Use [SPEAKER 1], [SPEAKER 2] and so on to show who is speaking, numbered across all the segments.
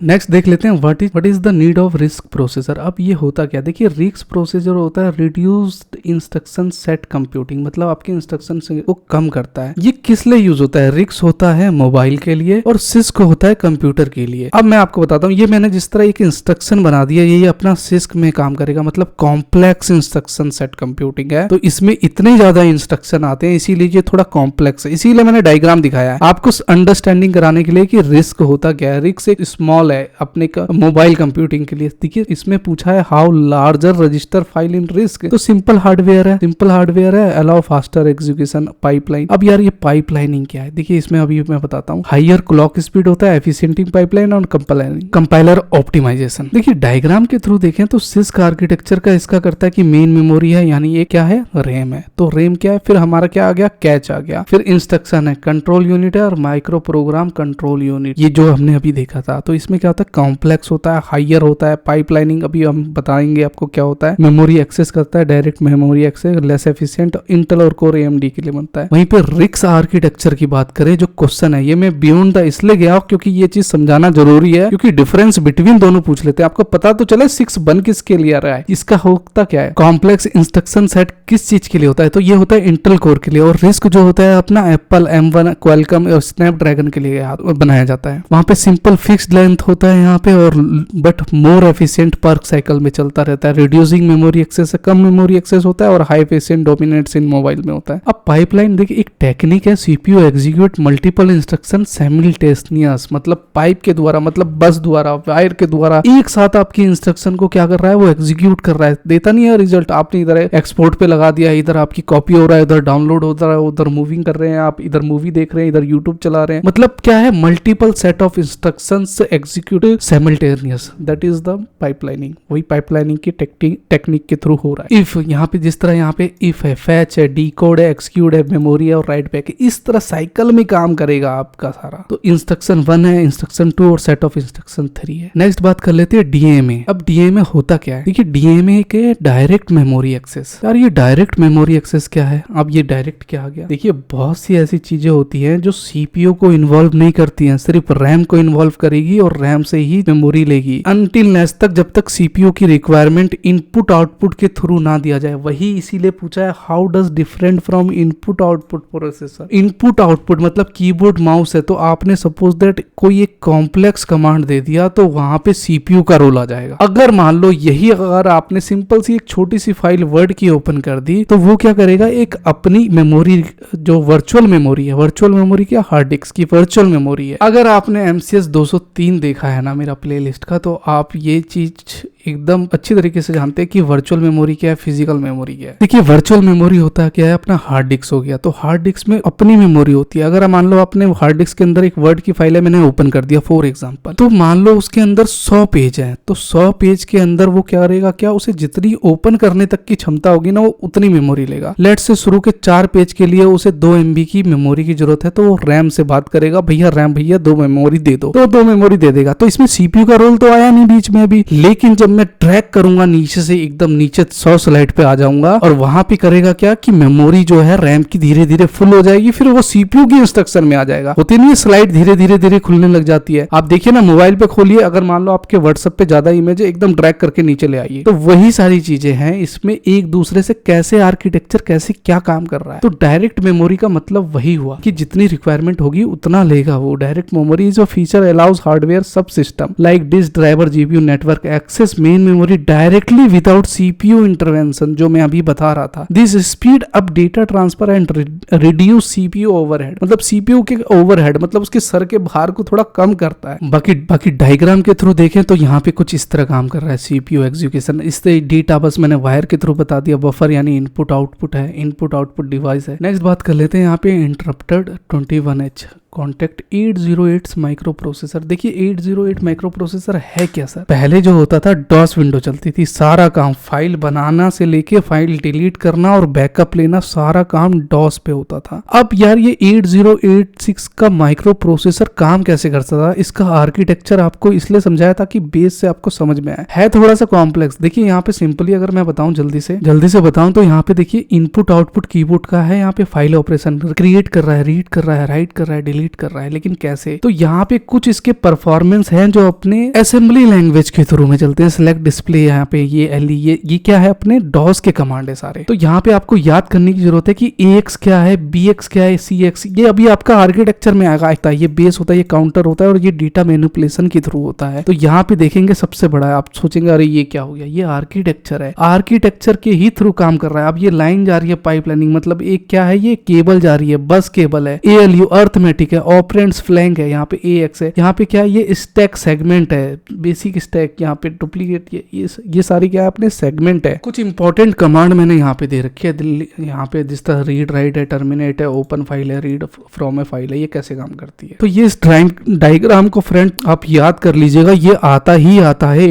[SPEAKER 1] Next देख लेते हैं what is the need of risk processor. अब ये होता क्या, देखिए रिस्क प्रोसेसर होता है रिड्यूस्ड इंस्ट्रक्शन सेट कंप्यूटिंग, मतलब आपके इंस्ट्रक्शन को कम करता है। ये किस लिए यूज होता है, रिस्क होता है मोबाइल के लिए और सिस्क होता है कंप्यूटर के लिए। अब मैं आपको बताता हूँ, ये मैंने जिस तरह एक इंस्ट्रक्शन बना दिया ये अपना सिस्क में काम करेगा, मतलब कॉम्प्लेक्स इंस्ट्रक्शन सेट कंप्यूटिंग है, तो इसमें इतने ज्यादा इंस्ट्रक्शन आते हैं इसीलिए ये थोड़ा कॉम्प्लेक्स है, इसीलिए मैंने डायग्राम दिखाया है आपको अंडरस्टैंडिंग कराने के लिए कि रिस्क होता क्या है। रिस्क एक स्मॉल है अपने मोबाइल कंप्यूटिंग के लिए। देखिए इसमें पूछा है how larger register file in risk, तो सिंपल हार्डवेयर है, अलाउ फास्टर एग्जीक्यूशन पाइपलाइन। अब यार ये पाइपलाइनिंग क्या है, देखिए इसमें अभी मैं बताता हूँ। हायर क्लॉक स्पीड होता है, एफिशिएंटिंग पाइपलाइन और कंपाइलर ऑप्टिमाइजेशन। देखिए डायग्राम के थ्रू देखें तो सिस्क आर्किटेक्चर का इसका करता है कि मेन मेमोरी है, यानी ये क्या है, रैम है, तो रैम क्या है, फिर हमारा क्या आ गया, कैच आ गया, फिर इंस्ट्रक्शन है, कंट्रोल यूनिट है और माइक्रो प्रोग्राम कंट्रोल यूनिट, ये जो हमने अभी देखा था। तो इसमें क्या होता है, कॉम्प्लेक्स होता है, हायर होता है, पाइपलाइनिंग अभी हम बताएंगे आपको क्या होता है, मेमोरी एक्सेस करता है, direct memory access, less efficient, Intel और कोर एएमडी के लिए बनता है। वहीं पे रिस्क आर्किटेक्चर की बात करें, जो क्वेश्चन है ये मैं बियॉन्ड द इसलिए गया क्योंकि ये चीज समझाना जरूरी है, क्योंकि डिफरेंस बिटवीन दोनों पूछ लेते हैं, आपको पता तो चले 6 बन किसके लिए आ रहा है। इसका होता क्या है, कॉम्प्लेक्स इंस्ट्रक्शन सेट किस चीज के लिए होता है, तो ये होता है इंटेल कोर के लिए, और रिस्क जो होता है अपना एप्पल M1 क्वालकॉम और स्नैपड्रैगन के लिए बनाया जाता है। वहां पे सिंपल फिक्स्ड लेंथ होता है यहाँ पे, और बट मोर एफिशिएंट पर साइकिल में चलता रहता है। रिड्यूसिंग मेमोरी एक्सेस, कम मेमोरी एक्सेस होता है, और हाई एफिशिएंट डोमिनेट्स इन मोबाइल में होता है। अब पाइपलाइन देखिए एक टेक्निक है, CPU execute multiple instruction simultaneous, मतलब पाइप के द्वारा, मतलब बस द्वारा, वायर के द्वारा एक साथ आपकी इंस्ट्रक्शन को क्या कर रहा है, वो एग्जीक्यूट कर रहा है, देता नहीं है रिजल्ट। आपने इधर एक्सपोर्ट पे लगा दिया, इधर आपकी कॉपी हो रहा है, उधर डाउनलोड हो रहा है, उधर मूविंग कर रहे हैं, आप इधर मूवी देख रहे हैं, इधर यूट्यूब चला रहे हैं, मतलब क्या है, multiple set of instructions execute simultaneous, that is the pipelining. वही पाइपलाइनिंग की टेक्निक के थ्रू हो रहा है। इफ यहाँ पे जिस तरह यहाँ पे इफ है, फैच है, डीकोड है, एक्सक्यूट है, मेमोरी है और राइट बैक है, इस तरह साइकिल में काम करेगा आपका सारा। तो इंस्ट्रक्शन 1 है, इंस्ट्रक्शन 2 और सेट ऑफ इंस्ट्रक्शन 3 है। नेक्स्ट बात कर लेते हैं डीएमए। अब डीएमए होता क्या है, देखिए डीएमए के डायरेक्ट मेमोरी एक्सेस। यार ये डायरेक्ट मेमोरी एक्सेस क्या है, अब ये डायरेक्ट क्या आ गया, देखिए बहुत सी ऐसी चीजें होती हैं जो सीपीयू को इन्वॉल्व नहीं करती हैं, सिर्फ रैम को इन्वॉल्व करेगी और रैम से ही मेमोरी लेगी, अनटिल नेक्स्ट तक, जब तक सीपीयू की रिक्वायरमेंट इनपुट आउटपुट के थ्रू ना दिया जाए। वही इसीलिए पूछा है how does different from input output processor. Input output मतलब कीबोर्ड माउस है, तो आपने सपोज दैट कोई एक कॉम्प्लेक्स कमांड दे दिया तो वहां पे सीपीयू का रोल आ जाएगा। अगर मान लो यही अगर आपने सिंपल सी एक छोटी सी फाइल वर्ड की ओपन कर दी, तो वो क्या करेगा, एक अपनी मेमोरी जो वर्चुअल मेमोरी है, वर्चुअल मेमोरी क्या, हार्ड डिस्क की वर्चुअल मेमोरी है। अगर आपने MCS 203 देखा है ना मेरा प्लेलिस्ट का, तो आप ये चीज एकदम अच्छी तरीके से जानते हैं कि वर्चुअल मेमोरी क्या है, फिजिकल मेमोरी क्या है। देखिए वर्चुअल मेमोरी होता है क्या है, अपना हार्ड डिस्क हो गया, तो हार्ड डिस्क में अपनी मेमोरी होती है। अगर मान लो आपने हार्ड डिस्क के अंदर एक वर्ड की फाइल है, मैंने ओपन कर दिया फॉर एग्जांपल, तो मान लो उसके अंदर 100 पेज है, तो 100 पेज के अंदर वो क्या करेगा, क्या उसे जितनी ओपन करने तक की क्षमता होगी ना, वो उतनी मेमोरी लेगा। लेट्स से शुरू के 4 पेज के लिए उसे 2 MB की मेमोरी की जरूरत है, तो वो रैम से बात करेगा, भैया रैम भैया 2 मेमोरी दे दो, तो 2 मेमोरी दे देगा। तो इसमें सीपीयू का रोल तो आया नहीं बीच में अभी, लेकिन जब मैं ट्रैक करूंगा नीचे से, एकदम नीचे 100 स्लाइड पे आ जाऊंगा, और वहां पे करेगा क्या कि मेमोरी जो है रैम की धीरे धीरे फुल हो जाएगी, फिर वो सीपीयू की इंस्ट्रक्शन में आ जाएगा। होती नहीं स्लाइड धीरे धीरे खुलने लग जाती है। आप देखिए ना मोबाइल पे खोलिए, अगर मान लो आपके व्हाट्सएप पे ज्यादा इमेज है, एकदम ड्रैग करके नीचे ले आइए, तो वही सारी चीजें हैं इसमें, एक दूसरे से कैसे आर्किटेक्चर कैसे क्या काम कर रहा है। तो डायरेक्ट मेमोरी का मतलब वही हुआ कि जितनी रिक्वायरमेंट होगी उतना लेगा वो। Direct memory is a feature allows hardware sub system like disk driver GPU network access main memory directly without CPU intervention, जो मैं अभी बता रहा था। This speed up data transfer and reduce CPU overhead, मतलब सीपीयू के overhead मतलब उसके सर के भार को थोड़ा कम करता है। बाकी डायग्राम के थ्रू देखें तो यहाँ पे कुछ इस तरह काम कर रहा है सीपीयू एग्जीक्यूशन। इससे डेटा बस मैंने वायर के थ्रू बता दिया, बफर यानी इनपुट आउटपुट है, इनपुट आउटपुट डिवाइस है। नेक्स्ट बात कर लेते हैं यहाँ पे interrupted 21H contact 808 micro processor. देखिए 808 माइक्रो प्रोसेसर है क्या सर, पहले जो होता था डॉस विंडो चलती थी, सारा काम फाइल बनाना से लेके फाइल डिलीट करना और बैकअप लेना, सारा काम डॉस पे होता था। अब यार ये 8086 का माइक्रो प्रोसेसर काम कैसे करता था, इसका आर्किटेक्चर आपको इसलिए समझाया था कि बेस से आपको समझ में आए। है थोड़ा सा कॉम्प्लेक्स। देखिए यहाँ पे सिंपली अगर मैं बताऊं जल्दी से बताऊं तो यहाँ पे देखिए इनपुट आउटपुट कीबोर्ड का है, यहाँ पे फाइल ऑपरेशन क्रिएट कर रहा है, रीड कर रहा है, राइट कर रहा है, डिलीट कर रहा है, लेकिन कैसे? तो यहाँ पे कुछ इसके परफॉर्मेंस हैं जो अपने असेंबली लैंग्वेज के थ्रू में चलते हैं। सिलेक्ट डिस्प्ले, यहाँ पे ये एल ये क्या है, अपने डॉस के कमांड है सारे। तो यहाँ पे आपको याद करने की जरूरत है कि AX क्या है, BX क्या है, CX, ये अभी आपका आर्किटेक्चर में आएगा। ये बेस होता है, ये काउंटर होता है और ये डेटा मैनिपुलेशन के थ्रू होता है। तो यहाँ पे देखेंगे सबसे बड़ा है, आप सोचेंगे अरे ये क्या हो गया, ये आर्किटेक्चर है, आर्किटेक्चर के ही थ्रू काम कर रहा है। अब ये लाइन जा रही है पाइपलाइनिंग, मतलब एक क्या है, ये केबल जा रही है, बस केबल है। ALU अर्थमेटिक है, ऑपरेंड्स फ्लैंक है, यहाँ पे AX है, यहाँ पे क्या है, ये स्टैक सेगमेंट है, बेसिक स्टैक, यहाँ पे डुप्लीकेट, ये सारी क्या है, अपने सेगमेंट है। कुछ इंपॉर्टेंट कमांड मैंने यहाँ पे दे रखी है, यहाँ पे जिस तरह रीड राइट है, टर्मिनेट है, ओपन फाइल है, रीड फ्रॉम ए फाइल है, ये कैसे काम करती है। तो ये इस डायग्राम को फ्रेंड आप याद कर लीजिएगा, ये आता है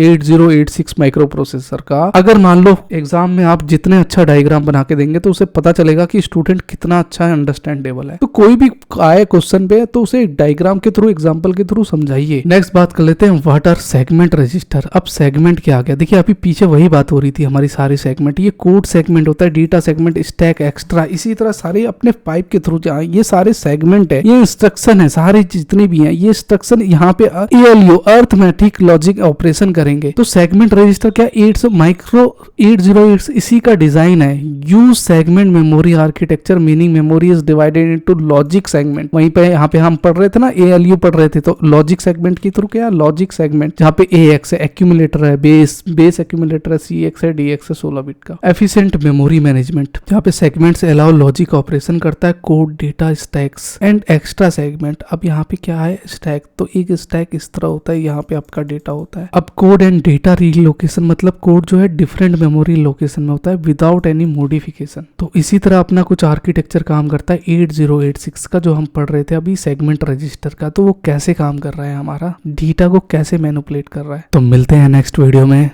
[SPEAKER 1] 8086 माइक्रो प्रोसेसर का। अगर मान लो एग्जाम में आप जितने अच्छा डायग्राम बना के देंगे तो उसे पता चलेगा कि स्टूडेंट कितना अच्छा है, अंडरस्टैंडेबल है। तो कोई भी आए क्वेश्चन पे तो उसे डायग्राम के थ्रू, एग्जाम्पल के थ्रू समझाइए। नेक्स्ट बात कर लेते हैं, व्हाट आर सेगमेंट रजिस्टर। अब सेगमेंट क्या आ गया, देखिए अभी पीछे वही बात हो रही थी हमारी सारी सेगमेंट, ये कोड सेगमेंट होता है, डेटा सेगमेंट, स्टैक, एक्स्ट्रा, इसी तरह सारे अपने पाइप के थ्रू जाए, ये सारे सेगमेंट है, ये इंस्ट्रक्शन है, सारे जितने भी हैं ये इंस्ट्रक्शन यहाँ पे ALU अर्थमेटिक लॉजिक ऑपरेशन करेंगे। तो सेगमेंट रजिस्टर क्या, 808 इसी का डिजाइन है। Use segment memory architecture, meaning memory is divided into logic segment. वहीं पे यहाँ पे हम पढ़ रहे थे ना, ALU पढ़ रहे थे, तो लॉजिक सेगमेंट के थ्रू क्या, लॉजिक सेगमेंट, जहाँ पे AX है, एक्यूमुलेटर है, बेस एक्यूमुलेटर है, CX है, DX है 16 बिट का। एफिशिएंट मेमोरी मैनेजमेंट, जहाँ पे सेगमेंट्स अलाउ लॉजिक ऑपरेशन करता है, code, data, stacks and extra segment. अब यहाँ पे क्या है, स्टैक, तो एक स्टैक इस तरह होता है, यहाँ पे आपका डेटा होता है। अब कोड एंड डेटा रीलोकेशन, मतलब कोड जो है डिफरेंट मेमोरी लोकेशन में होता है विदाउट एनी मॉडिफिकेशन। तो इसी तरह अपना कुछ आर्किटेक्चर काम करता है 8086 का, जो हम पढ़ रहे थे अभी सेगमेंट रजिस्टर का। तो वो कैसे काम कर रहा है, हमारा डेटा को कैसे मैनिपुलेट कर रहा है। तो मिलते हैं नेक्स्ट वीडियो में।